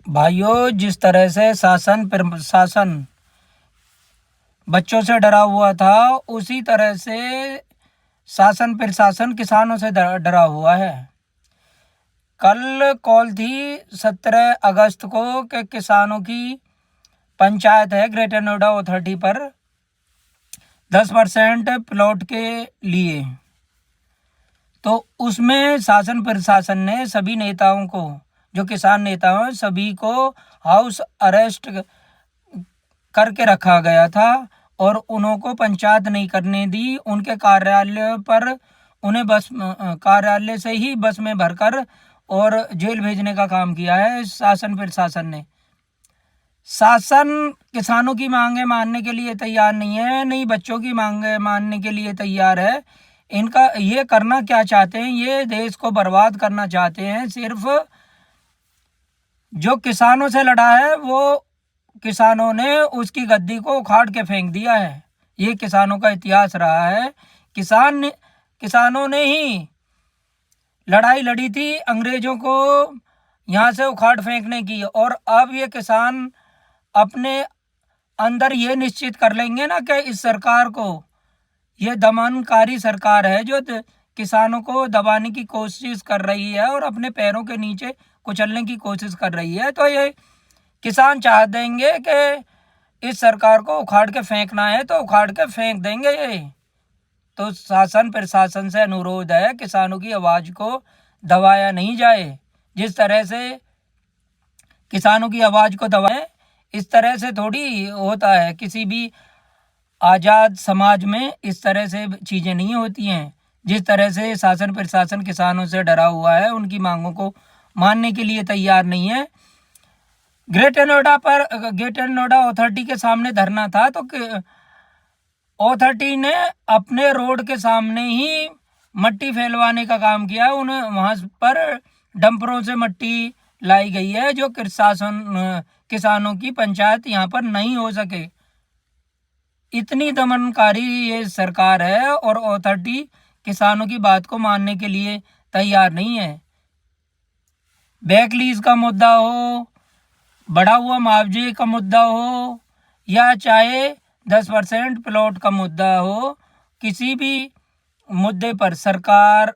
भाइयों, जिस तरह से शासन प्रशासन बच्चों से डरा हुआ था, उसी तरह से शासन प्रशासन किसानों से डरा हुआ है। कल कॉल थी 17 अगस्त को कि किसानों की पंचायत है ग्रेटर नोएडा अथॉरिटी पर 10% प्लॉट के लिए। तो उसमें शासन प्रशासन ने सभी नेताओं को, जो किसान नेता हैं, सभी को हाउस अरेस्ट करके रखा गया था और उनको पंचायत नहीं करने दी। उनके कार्यालय पर उन्हें बस कार्यालय से ही बस में भरकर और जेल भेजने का काम किया है शासन प्रशासन ने। शासन किसानों की मांगे मानने के लिए तैयार नहीं है, नहीं बच्चों की मांगे मानने के लिए तैयार है। इनका ये करना क्या चाहते हैं? ये देश को बर्बाद करना चाहते हैं। सिर्फ जो किसानों से लड़ा है वो किसानों ने उसकी गद्दी को उखाड़ के फेंक दिया है। ये किसानों का इतिहास रहा है। किसानों ने ही लड़ाई लड़ी थी अंग्रेजों को यहाँ से उखाड़ फेंकने की, और अब ये किसान अपने अंदर ये निश्चित कर लेंगे ना कि इस सरकार को, ये दमनकारी सरकार है जो किसानों को दबाने की कोशिश कर रही है और अपने पैरों के नीचे कुचलने की कोशिश कर रही है। तो ये किसान चाह देंगे कि इस सरकार को उखाड़ के फेंकना है तो उखाड़ के फेंक देंगे ये। तो शासन प्रशासन से अनुरोध है, किसानों की आवाज़ को दबाया नहीं जाए। जिस तरह से किसानों की आवाज़ को दबाएं, इस तरह से थोड़ी होता है। किसी भी आज़ाद समाज में इस तरह से चीज़ें नहीं होती हैं। जिस तरह से शासन प्रशासन किसानों से डरा हुआ है, उनकी मांगों को मानने के लिए तैयार नहीं है। ग्रेटर नोएडा अथॉरिटी के सामने धरना था, तो अथॉरिटी ने अपने रोड के सामने ही मट्टी फैलवाने का काम किया। उन्हें वहाँ पर डंपरों से मट्टी लाई गई है जो किसानों की पंचायत यहाँ पर नहीं हो सके। इतनी दमनकारी ये सरकार है और अथॉरिटी किसानों की बात को मानने के लिए तैयार नहीं है। बैक लीज का मुद्दा हो, बढ़ा हुआ मुआवजे का मुद्दा हो, या चाहे 10% प्लॉट का मुद्दा हो, किसी भी मुद्दे पर सरकार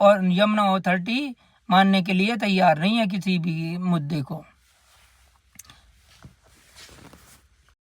और यमुना अथॉरिटी मानने के लिए तैयार नहीं है किसी भी मुद्दे को।